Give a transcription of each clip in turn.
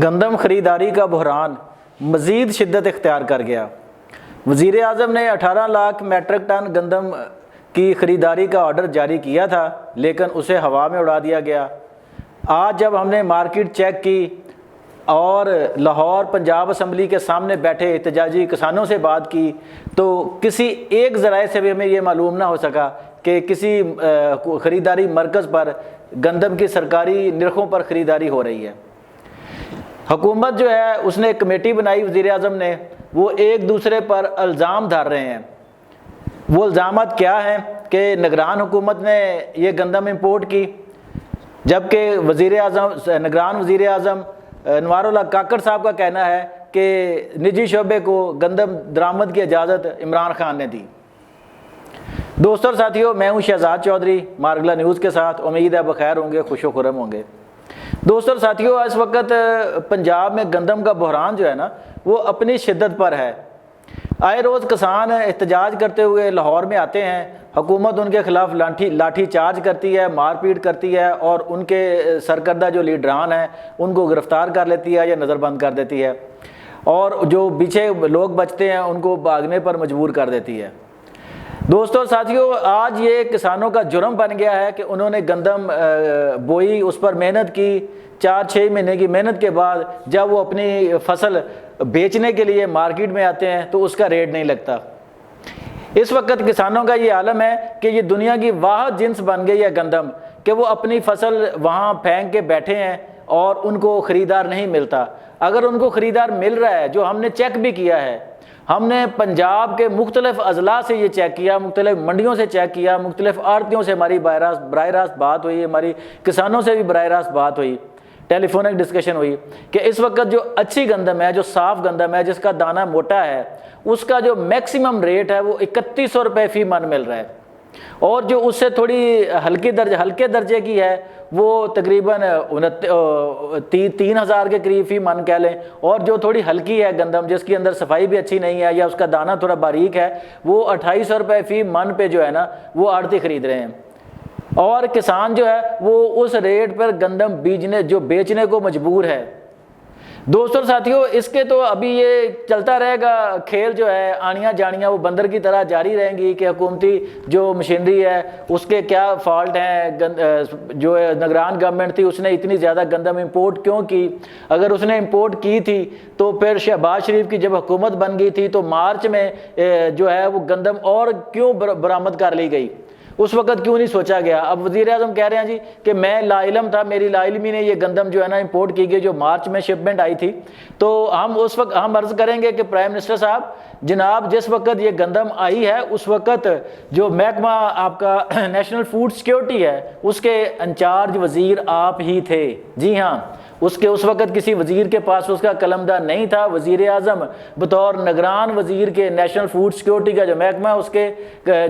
گندم خریداری کا بحران مزید شدت اختیار کر گیا۔ وزیر اعظم نے 18 لاکھ میٹرک ٹن گندم کی خریداری کا آرڈر جاری کیا تھا، لیکن اسے ہوا میں اڑا دیا گیا۔ آج جب ہم نے مارکیٹ چیک کی اور لاہور پنجاب اسمبلی کے سامنے بیٹھے احتجاجی کسانوں سے بات کی تو کسی ایک ذرائع سے بھی ہمیں یہ معلوم نہ ہو سکا کہ کسی خریداری مرکز پر گندم کی سرکاری نرخوں پر خریداری ہو رہی ہے۔ حکومت جو ہے اس نے ایک کمیٹی بنائی، وزیر اعظم نے، وہ ایک دوسرے پر الزام دھر رہے ہیں۔ وہ الزامات کیا ہیں کہ نگران حکومت نے یہ گندم امپورٹ کی، جبکہ نگران وزیر اعظم انوار اللہ کاکڑ صاحب کا کہنا ہے کہ نجی شعبے کو گندم درآمد کی اجازت عمران خان نے دی۔ دوستوں اور ساتھیوں، میں ہوں شہزاد چودھری مارگلا نیوز کے ساتھ، امید ہے بخیر ہوں گے، خوش و خرم ہوں گے۔ دوستوں اور ساتھیوں، اس وقت پنجاب میں گندم کا بحران جو ہے نا وہ اپنی شدت پر ہے۔ آئے روز کسان احتجاج کرتے ہوئے لاہور میں آتے ہیں، حکومت ان کے خلاف لاٹھی چارج کرتی ہے، مار پیٹ کرتی ہے اور ان کے سرکردہ جو لیڈران ہیں ان کو گرفتار کر لیتی ہے یا نظر بند کر دیتی ہے، اور جو پیچھے لوگ بچتے ہیں ان کو بھاگنے پر مجبور کر دیتی ہے۔ دوستوں اور ساتھیوں، آج یہ کسانوں کا جرم بن گیا ہے کہ انہوں نے گندم بوئی، اس پر محنت کی، 4-6 مہینے کی محنت کے بعد جب وہ اپنی فصل بیچنے کے لیے مارکیٹ میں آتے ہیں تو اس کا ریٹ نہیں لگتا۔ اس وقت کسانوں کا یہ عالم ہے کہ یہ دنیا کی واحد جنس بن گئی ہے گندم، کہ وہ اپنی فصل وہاں پھینک کے بیٹھے ہیں اور ان کو خریدار نہیں ملتا۔ اگر ان کو خریدار مل رہا ہے، جو ہم نے چیک بھی کیا ہے، ہم نے پنجاب کے مختلف اضلاع سے یہ چیک کیا، مختلف منڈیوں سے چیک کیا، مختلف آڑھتیوں سے ہماری براہ راست بات ہوئی، ہماری کسانوں سے بھی براہ راست بات ہوئی، ٹیلی فونک ڈسکشن ہوئی کہ اس وقت جو اچھی گندم ہے، جو صاف گندم ہے، جس کا دانہ موٹا ہے، اس کا جو میکسیمم ریٹ ہے وہ 3100 روپے فی من مل رہا ہے، اور جو اس سے تھوڑی ہلکے درجے کی ہے وہ تقریباً 3000 کے قریب فی من کہہ لیں، اور جو تھوڑی ہلکی ہے گندم، جس کے اندر صفائی بھی اچھی نہیں ہے یا اس کا دانہ تھوڑا باریک ہے، وہ 2800 روپے فی من پہ جو ہے نا وہ آڑھتی خرید رہے ہیں، اور کسان جو ہے وہ اس ریٹ پر گندم بیچنے کو مجبور ہے۔ دوستوں اور ساتھیوں، اس کے تو ابھی یہ چلتا رہے گا کھیل، جو ہے آنیاں جانیاں وہ بندر کی طرح جاری رہیں گی کہ حکومتی جو مشینری ہے اس کے کیا فالٹ ہیں، جو نگران گورنمنٹ تھی اس نے اتنی زیادہ گندم امپورٹ کیوں کی، اگر اس نے امپورٹ کی تھی تو پھر شہباز شریف کی جب حکومت بن گئی تھی تو مارچ میں جو ہے وہ گندم اور کیوں برآمد کر لی گئی، اس وقت کیوں نہیں سوچا گیا۔ اب وزیر اعظم کہہ رہے ہیں جی کہ میں لا علم تھا، میری لا علمی نے یہ گندم جو ہے نا امپورٹ کی گئی جو مارچ میں شپمنٹ آئی تھی، تو ہم عرض کریں گے کہ پرائم منسٹر صاحب جناب، جس وقت یہ گندم آئی ہے اس وقت جو محکمہ آپ کا نیشنل فوڈ سیکیورٹی ہے اس کے انچارج وزیر آپ ہی تھے۔ جی ہاں، اس وقت کسی وزیر کے پاس اس کا قلمدہ نہیں تھا۔ وزیر اعظم بطور نگران وزیر کے نیشنل فوڈ سیکیورٹی کا جو محکمہ اس کے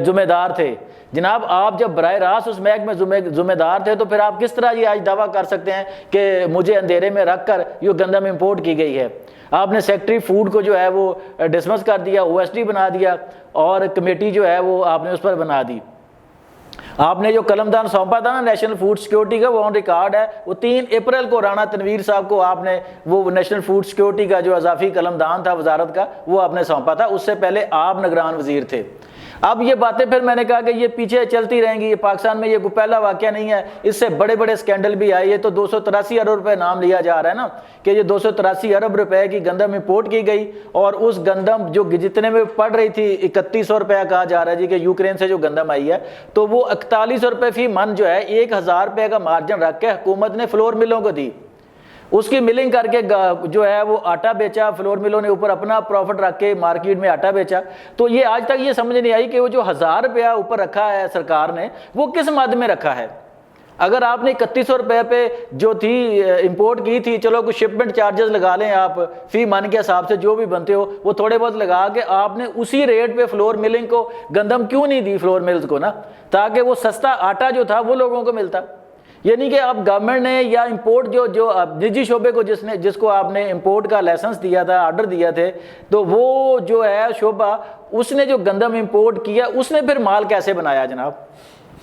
ذمہ دار تھے۔ جناب، آپ جب براہ راست اس محکمے ذمہ دار تھے تو پھر آپ کس طرح یہ آج دعویٰ کر سکتے ہیں کہ مجھے اندھیرے میں رکھ کر یہ گندم امپورٹ کی گئی ہے؟ آپ نے سیکٹری فوڈ کو جو ہے وہ ڈسمس کر دیا، OSD بنا دیا، اور کمیٹی جو ہے وہ آپ نے اس پر بنا دی۔ آپ نے جو قلمدان سونپا تھا نا نیشنل فوڈ سیکیورٹی کا، وہ آن ریکارڈ ہے، وہ 3 اپریل کو رانا تنویر صاحب کو آپ نے وہ نیشنل فوڈ سیکیورٹی کا جو اضافی قلمدان تھا وزارت کا وہ آپ نے سونپا تھا، اس سے پہلے آپ نگران وزیر تھے۔ اب یہ باتیں پھر میں نے کہا کہ یہ پیچھے چلتی رہیں گی، یہ پاکستان میں یہ کوئی پہلا واقعہ نہیں ہے، اس سے بڑے بڑے سکینڈل بھی آئے۔ یہ تو 283 ارب روپے نام لیا جا رہا ہے نا کہ یہ 283 ارب روپے کی گندم امپورٹ کی گئی، اور اس گندم جو جتنے میں پڑ رہی تھی 3100 روپے کہا جا رہا ہے جی کہ یوکرین سے جو گندم آئی ہے، تو وہ 4100 روپے فی من جو ہے 1000 روپے کا مارجن رکھ کے حکومت نے فلور ملوں کو دی، اس کی ملنگ کر کے جو ہے وہ آٹا بیچا، فلور ملوں نے اوپر اپنا پروفٹ رکھ کے مارکیٹ میں آٹا بیچا۔ تو یہ آج تک یہ سمجھ نہیں آئی کہ وہ جو 1000 روپیہ اوپر رکھا ہے سرکار نے وہ کس مد میں رکھا ہے۔ اگر آپ نے 3100 روپے پہ جو تھی امپورٹ کی تھی، چلو کچھ شپمنٹ چارجز لگا لیں آپ فی من کے حساب سے جو بھی بنتے ہو وہ تھوڑے بہت لگا کے، آپ نے اسی ریٹ پہ فلور ملنگ کو گندم کیوں نہیں دی، فلور ملز کو نا، تاکہ وہ سستا آٹا جو تھا وہ لوگوں کو ملتا۔ یعنی کہ اب گورنمنٹ نے یا امپورٹ جو نجی شعبے کو جس کو آپ نے امپورٹ کا لائسنس دیا تھا، آرڈر دیا تھے، تو وہ جو ہے شعبہ اس نے جو گندم امپورٹ کیا اس نے پھر مال کیسے بنایا جناب؟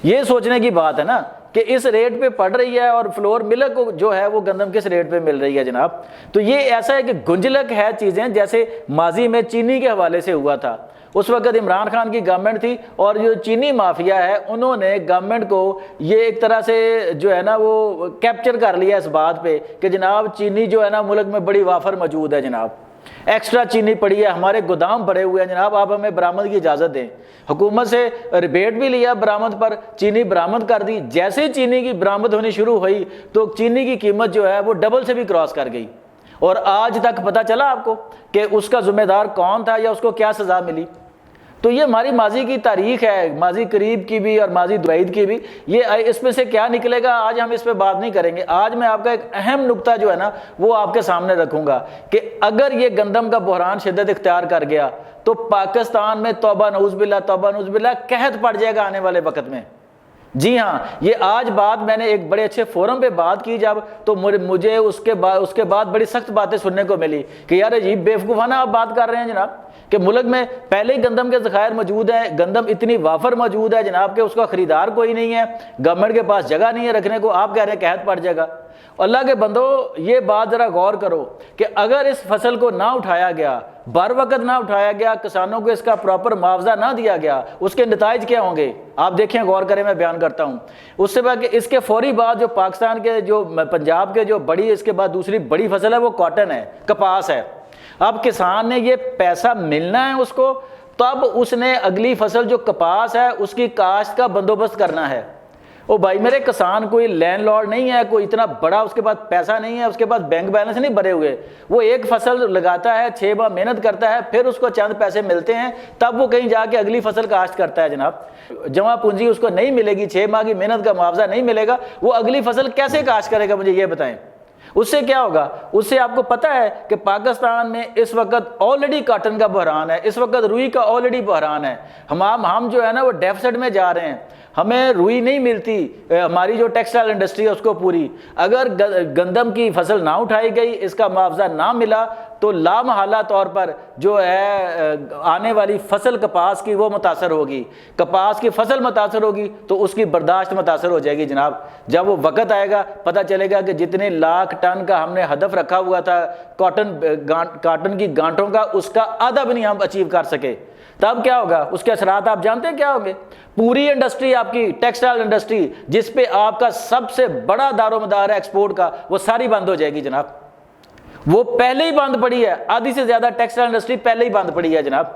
یہ سوچنے کی بات ہے نا کہ اس ریٹ پہ پڑ رہی ہے اور فلور ملک کو جو ہے وہ گندم کس ریٹ پہ مل رہی ہے جناب. تو یہ ایسا ہے کہ گنجلک ہے چیزیں، جیسے ماضی میں چینی کے حوالے سے ہوا تھا. اس وقت عمران خان کی گورنمنٹ تھی اور جو چینی مافیا ہے انہوں نے گورنمنٹ کو یہ ایک طرح سے جو ہے نا وہ کیپچر کر لیا اس بات پہ کہ جناب چینی جو ہے نا ملک میں بڑی وافر موجود ہے، جناب ایکسٹرا چینی پڑی ہے، ہمارے گودام بھرے ہوئے ہیں جناب، آپ ہمیں برآمد کی اجازت دیں. حکومت سے ریبیٹ بھی لیا برآمد پر، چینی برآمد کر دی. جیسے چینی کی برآمد ہونی شروع ہوئی تو چینی کی قیمت جو ہے وہ ڈبل سے بھی کراس کر گئی، اور آج تک پتہ چلا آپ کو کہ اس کا ذمہ دار کون تھا یا اس کو کیا سزا ملی. تو یہ ہماری ماضی کی تاریخ ہے، ماضی قریب کی بھی اور ماضی بعید کی بھی. یہ اس میں سے کیا نکلے گا آج ہم اس پہ بات نہیں کریں گے. آج میں آپ کا ایک اہم نقطہ جو ہے نا وہ آپ کے سامنے رکھوں گا کہ اگر یہ گندم کا بحران شدت اختیار کر گیا تو پاکستان میں توبہ نعوذ باللہ قحط پڑ جائے گا آنے والے وقت میں. جی ہاں، یہ آج بات میں نے ایک بڑے اچھے فورم پہ بات کی جب، تو مجھے اس کے بعد بڑی سخت باتیں سننے کو ملی کہ یار عجیب بیوقوفانہ آپ بات کر رہے ہیں جناب کہ ملک میں پہلے ہی گندم کے ذخائر موجود ہیں، گندم اتنی وافر موجود ہے جناب کہ اس کا خریدار کوئی نہیں ہے، گورنمنٹ کے پاس جگہ نہیں ہے رکھنے کو، آپ کہہ رہے ہیں قحط پڑ جائے گا. اللہ کے بندو یہ بات ذرا غور کرو کہ اگر اس فصل کو نہ اٹھایا گیا، بر وقت نہ اٹھایا گیا، کسانوں کو اس کا پراپر معاوضہ نہ دیا گیا، اس کے نتائج کیا ہوں گے آپ دیکھیں، غور کریں، میں بیان کرتا ہوں. اس سے بعد اس کے فوری بعد جو پاکستان کے جو پنجاب کے جو بڑی اس کے بعد دوسری بڑی فصل ہے وہ کاٹن ہے، کپاس ہے. اب کسان نے یہ پیسہ ملنا ہے اس کو، تب اس نے اگلی فصل جو کپاس ہے اس کی کاشت کا بندوبست کرنا ہے. او بھائی میرے کسان کوئی لینڈ لارڈ نہیں ہے، کوئی اتنا بڑا اس کے پاس پیسہ نہیں ہے، اس کے پاس بینک بیلنس نہیں بھرے ہوئے. وہ ایک فصل لگاتا ہے، 6 ماہ محنت کرتا ہے، پھر اس کو چند پیسے ملتے ہیں، تب وہ کہیں جا کے اگلی فصل کاشت کرتا ہے. جناب جمع پونجی اس کو نہیں ملے گی، 6 ماہ کی محنت کا معاوضہ نہیں ملے گا، وہ اگلی فصل کیسے کاشت کرے گا؟ مجھے یہ بتائیں. اس سے کیا ہوگا؟ اس سے آپ کو پتہ ہے کہ پاکستان میں اس وقت آلریڈی کاٹن کا بحران ہے، اس وقت روئی کا آلریڈی بحران ہے. ہم جو ہے نا وہ ڈیفیسٹ میں جا رہے ہیں، ہمیں روئی نہیں ملتی، ہماری جو ٹیکسٹائل انڈسٹری ہے اس کو پوری. اگر گندم کی فصل نہ اٹھائی گئی، اس کا معاوضہ نہ ملا تو لامحالہ طور پر جو ہے آنے والی فصل کپاس کی وہ متاثر ہوگی. کپاس کی فصل متاثر ہوگی تو اس کی برداشت متاثر ہو جائے گی. جناب جب وہ وقت آئے گا پتہ چلے گا کہ جتنے لاکھ ٹن کا ہم نے ہدف رکھا ہوا تھا کاٹن کی گانٹوں کا، اس کا آدھا بھی نہیں ہم اچیو کر سکے. تب کیا ہوگا؟ اس کے اثرات آپ جانتے ہیں کیا ہوں گے؟ پوری انڈسٹری آپ کی ٹیکسٹائل انڈسٹری جس پہ آپ کا سب سے بڑا دار و مدار ہے ایکسپورٹ کا، وہ ساری بند ہو جائے گی. جناب وہ پہلے ہی بند پڑی ہے، آدھی سے زیادہ ٹیکسٹائل انڈسٹری پہلے ہی بند پڑی ہے. جناب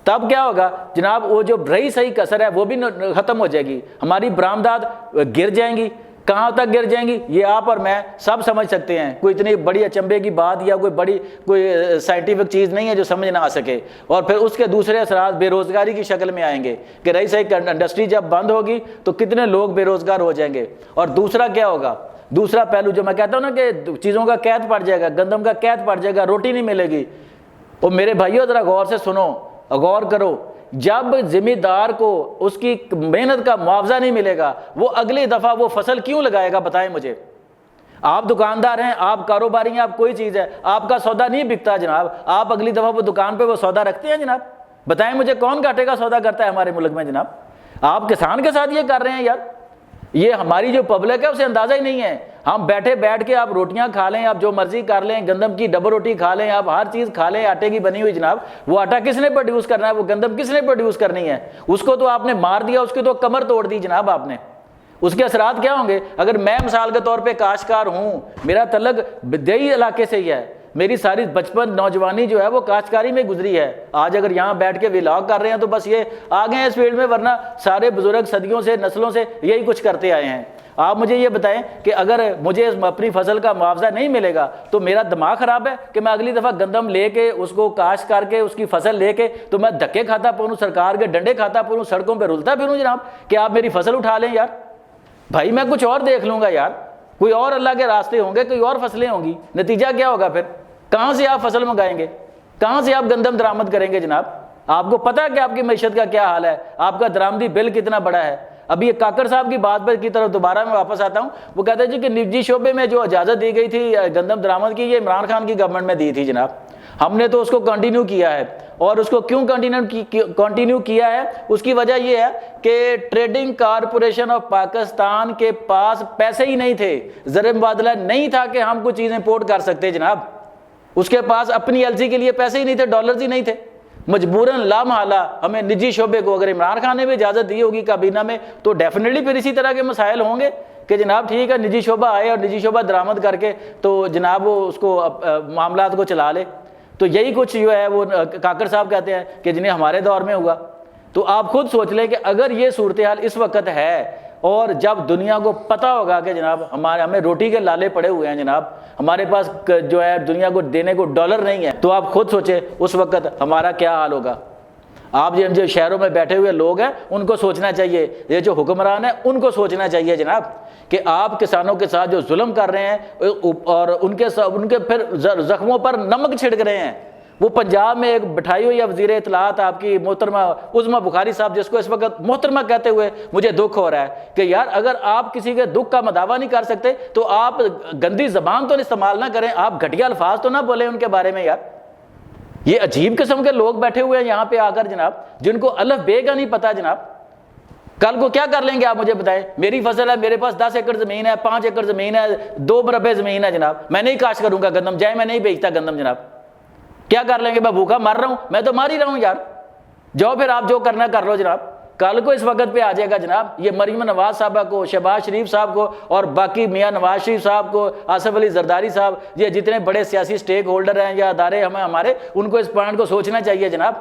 تب کیا ہوگا؟ جناب وہ جو رہی صحیح کسر ہے وہ بھی ختم ہو جائے گی، ہماری برآمدات گر جائیں گی. کہاں تک گر جائیں گی یہ آپ اور میں سب سمجھ سکتے ہیں، کوئی اتنی بڑی اچنبے کی بات یا کوئی سائنٹیفک چیز نہیں ہے جو سمجھ نہ آ سکے. اور پھر اس کے دوسرے اثرات بے روزگاری کی شکل میں آئیں گے کہ رہی صحیح انڈسٹری جب بند ہوگی تو کتنے لوگ بے روزگار ہو جائیں گے. اور دوسرا کیا ہوگا؟ دوسرا پہلو جو میں کہتا ہوں نا کہ چیزوں کا قحط پڑ جائے گا، گندم کا قحط پڑ جائے گا، روٹی نہیں ملے گی. اور میرے بھائیو ذرا غور سے سنو، غور کرو، جب ذمہ دار کو اس کی محنت کا معاوضہ نہیں ملے گا وہ اگلی دفعہ وہ فصل کیوں لگائے گا؟ بتائیں مجھے. آپ دکاندار ہیں، آپ کاروباری ہیں، آپ کوئی چیز ہے، آپ کا سودا نہیں بکتا جناب، آپ اگلی دفعہ وہ دکان پہ وہ سودا رکھتے ہیں. جناب بتائیں مجھے کون گھاٹے کا سودا کرتا ہے ہمارے ملک میں؟ جناب آپ کسان کے ساتھ یہ کر رہے ہیں. یار یہ ہماری جو پبلک ہے اسے اندازہ ہی نہیں ہے. ہم بیٹھ کے آپ روٹیاں کھا لیں، آپ جو مرضی کر لیں، گندم کی ڈبل روٹی کھا لیں، آپ ہر چیز کھا لیں آٹے کی بنی ہوئی. جناب وہ آٹا کس نے پروڈیوس کرنا ہے؟ وہ گندم کس نے پروڈیوس کرنی ہے؟ اس کو تو آپ نے مار دیا، اس کی تو کمر توڑ دی جناب آپ نے. اس کے اثرات کیا ہوں گے؟ اگر میں مثال کے طور پہ کاشتکار ہوں، میرا تعلق دیہی علاقے سے ہی ہے، میری ساری بچپن نوجوانی جو ہے وہ کاشتکاری میں گزری ہے. آج اگر یہاں بیٹھ کے ولاگ کر رہے ہیں تو بس یہ آگے ہیں اس فیلڈ میں، ورنہ سارے بزرگ صدیوں سے نسلوں سے یہی کچھ کرتے آئے ہیں. آپ مجھے یہ بتائیں کہ اگر مجھے اپنی فصل کا معاوضہ نہیں ملے گا تو میرا دماغ خراب ہے کہ میں اگلی دفعہ گندم لے کے اس کو کاشت کر کے اس کی فصل لے کے تو میں دھکے کھاتا پھروں، سرکار کے ڈنڈے کھاتا پھروں، سڑکوں پہ رلتا پھروں جناب کہ آپ میری فصل اٹھا لیں؟ یار بھائی میں کچھ اور دیکھ لوں گا یار، کوئی اور اللہ کے راستے ہوں گے، کوئی اور فصلیں ہوں گی. نتیجہ کیا ہوگا پھر؟ کہاں سے آپ فصل منگائیں گے؟ کہاں سے آپ گندم درآمد کریں گے؟ جناب آپ کو پتہ ہے کہ آپ کی معیشت کا کیا حال ہے، آپ کا درآمدی بل کتنا بڑا ہے. ابھی یہ کاکڑ صاحب کی بات پر کی طرف دوبارہ میں واپس آتا ہوں. وہ کہتے ہیں جی کہ نجی شعبے میں جو اجازت دی گئی تھی گندم درآمد کی، یہ عمران خان کی گورنمنٹ میں دی تھی جناب. ہم نے تو اس کو کنٹینیو کیا ہے، اور اس کو کیوں کنٹینیو کیا ہے، اس کی وجہ یہ ہے کہ ٹریڈنگ کارپوریشن آف پاکستان کے پاس پیسے ہی نہیں تھے، زر مبادلہ نہیں تھا کہ ہم کچھ چیزیں امپورٹ کر سکتے جناب. اس کے پاس اپنی ایل سی کے لیے پیسے ہی نہیں تھے، ڈالرز ہی نہیں تھے. مجبوراً لا محالہ ہمیں نجی شعبے کو، اگر عمران خان نے بھی اجازت دی ہوگی کابینہ میں، تو ڈیفینیٹلی پھر اسی طرح کے مسائل ہوں گے کہ جناب ٹھیک ہے نجی شعبہ آئے اور نجی شعبہ درآمد کر کے تو جناب وہ اس کو معاملات کو چلا لے. تو یہی کچھ جو ہے وہ کاکڑ صاحب کہتے ہیں کہ جنہیں ہمارے دور میں ہوا. تو آپ خود سوچ لیں کہ اگر یہ صورتحال اس وقت ہے، اور جب دنیا کو پتہ ہوگا کہ جناب ہمیں روٹی کے لالے پڑے ہوئے ہیں جناب، ہمارے پاس جو ہے دنیا کو دینے کو ڈالر نہیں ہے، تو آپ خود سوچیں اس وقت ہمارا کیا حال ہوگا. آپ جو شہروں میں بیٹھے ہوئے لوگ ہیں ان کو سوچنا چاہیے، یہ جو حکمران ہیں ان کو سوچنا چاہیے جناب کہ آپ کسانوں کے ساتھ جو ظلم کر رہے ہیں اور ان کے پھر زخموں پر نمک چھڑک رہے ہیں. وہ پنجاب میں ایک بٹھائی ہوئی وزیر اطلاعات آپ کی محترمہ عظمیٰ بخاری صاحب، جس کو اس وقت محترمہ کہتے ہوئے مجھے دکھ ہو رہا ہے کہ یار اگر آپ کسی کے دکھ کا مداوع نہیں کر سکتے تو آپ گندی زبان تو استعمال نہ کریں، آپ گھٹیا الفاظ تو نہ بولیں ان کے بارے میں. یار یہ عجیب قسم کے لوگ بیٹھے ہوئے ہیں یہاں پہ آ کر جناب، جن کو الف بے کا نہیں پتا جناب. کل کو کیا کر لیں گے آپ مجھے بتائیں. میری فصل ہے، میرے پاس 10 ایکڑ زمین ہے، 5 ایکڑ زمین ہے، 2 مربع زمین ہے جناب، میں نہیں کاشت کروں گا گندم، جائے میں نہیں بیچتا گندم جناب. کیا کر لیں گے؟ میں بھوکا مر رہا ہوں، میں تو مار ہی رہا ہوں یار. جاؤ پھر آپ جو کرنا کر لو جناب. کل کو اس وقت پہ آ جائے گا جناب یہ مریم نواز صاحبہ کو، شہباز شریف صاحب کو، اور باقی میاں نواز شریف صاحب کو، آصف علی زرداری صاحب، یہ جتنے بڑے سیاسی سٹیک ہولڈر ہیں یا ادارے ہمارے، ان کو اس پوائنٹ کو سوچنا چاہیے جناب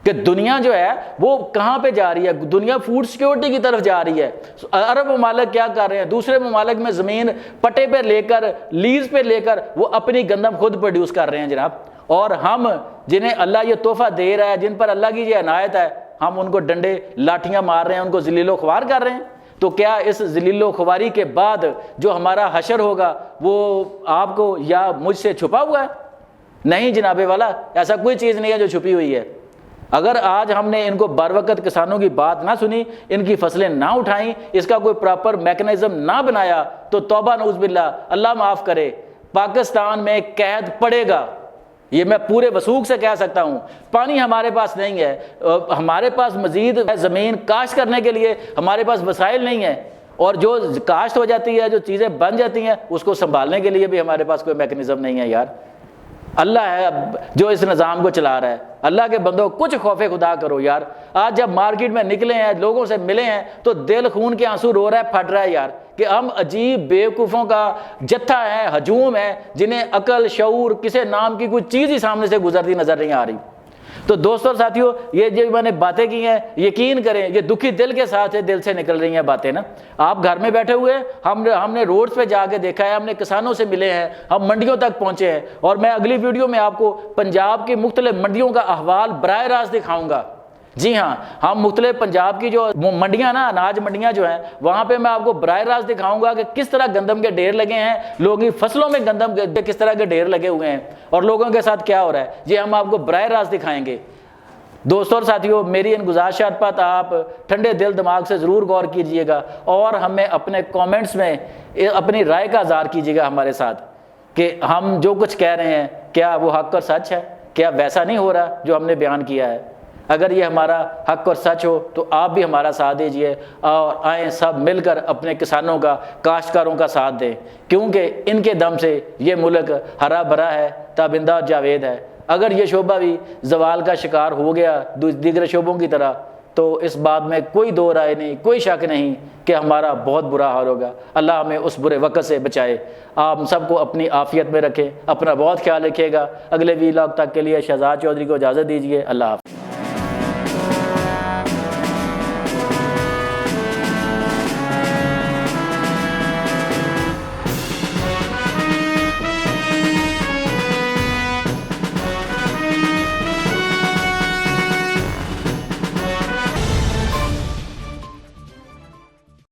کہ دنیا جو ہے وہ کہاں پہ جا رہی ہے. دنیا فوڈ سیکیورٹی کی طرف جا رہی ہے. عرب ممالک کیا کر رہے ہیں؟ دوسرے ممالک میں زمین پٹے پہ لے کر، لیز پہ لے کر وہ اپنی گندم خود پروڈیوس کر رہے ہیں جناب. اور ہم جنہیں اللہ یہ تحفہ دے رہا ہے، جن پر اللہ کی یہ عنایت ہے، ہم ان کو ڈنڈے لاٹھیاں مار رہے ہیں، ان کو ذلیل و خوار کر رہے ہیں. تو کیا اس ذلیل و خواری کے بعد جو ہمارا حشر ہوگا وہ آپ کو یا مجھ سے چھپا ہوا ہے؟ نہیں جناب والا، ایسا کوئی چیز نہیں ہے جو چھپی ہوئی ہے. اگر آج ہم نے ان کو بر وقت کسانوں کی بات نہ سنی، ان کی فصلیں نہ اٹھائیں، اس کا کوئی پراپر میکنزم نہ بنایا، تو توبہ نعوذ باللہ، اللہ معاف کرے، پاکستان میں قحط پڑے گا. یہ میں پورے وثوق سے کہہ سکتا ہوں. پانی ہمارے پاس نہیں ہے، ہمارے پاس مزید زمین کاشت کرنے کے لیے ہمارے پاس وسائل نہیں ہیں، اور جو کاشت ہو جاتی ہے، جو چیزیں بن جاتی ہیں، اس کو سنبھالنے کے لیے بھی ہمارے پاس کوئی میکنزم نہیں ہے. یار اللہ ہے جو اس نظام کو چلا رہا ہے. اللہ کے بندوں کچھ خوف خدا کرو یار. آج جب مارکیٹ میں نکلے ہیں، لوگوں سے ملے ہیں، تو دل خون کے آنسو رو رہا ہے، پھٹ رہا ہے یار کہ ہم عجیب بیوقوفوں کا جتھا ہے، ہجوم ہے، جنہیں عقل شعور کسی نام کی کوئی چیز ہی سامنے سے گزرتی نظر نہیں آ رہی. تو دوستوں اور ساتھیوں، یہ جو میں نے باتیں کی ہیں، یقین کریں یہ دکھی دل کے ساتھ دل سے نکل رہی ہیں باتیں نا. آپ گھر میں بیٹھے ہوئے، ہم نے روڈز پہ جا کے دیکھا ہے، ہم نے کسانوں سے ملے ہیں، ہم منڈیوں تک پہنچے ہیں، اور میں اگلی ویڈیو میں آپ کو پنجاب کی مختلف منڈیوں کا احوال براہ راست دکھاؤں گا. جی ہاں، ہم مختلف پنجاب کی جو منڈیاں نا، اناج منڈیاں جو ہیں، وہاں پہ میں آپ کو براہ راست دکھاؤں گا کہ کس طرح گندم کے ڈھیر لگے ہیں، لوگوں کی فصلوں میں گندم کے کس طرح کے ڈھیر لگے ہوئے ہیں، اور لوگوں کے ساتھ کیا ہو رہا ہے. یہ ہم آپ کو براہ راست دکھائیں گے. دوستوں اور ساتھیوں، میری ان گزارشات پر آپ ٹھنڈے دل دماغ سے ضرور غور کیجئے گا، اور ہمیں اپنے کومنٹس میں اپنی رائے کا اظہار کیجئے گا ہمارے ساتھ کہ ہم جو کچھ کہہ رہے ہیں کیا وہ حق اور سچ ہے، کیا ویسا نہیں ہو رہا جو ہم نے بیان کیا ہے. اگر یہ ہمارا حق اور سچ ہو تو آپ بھی ہمارا ساتھ دیجئے، اور آئیں سب مل کر اپنے کسانوں کا، کاشتکاروں کا ساتھ دیں، کیونکہ ان کے دم سے یہ ملک ہرا بھرا ہے، تابندہ اور جاوید ہے. اگر یہ شعبہ بھی زوال کا شکار ہو گیا دیگر شعبوں کی طرح، تو اس بات میں کوئی دو رائے نہیں، کوئی شک نہیں کہ ہمارا بہت برا حال ہوگا. اللہ ہمیں اس برے وقت سے بچائے. آپ سب کو اپنی عافیت میں رکھیں، اپنا بہت خیال رکھیے گا. اگلے ویلاگ تک کے لیے شہزاد چودھری کو اجازت دیجیے. اللہ حافظ.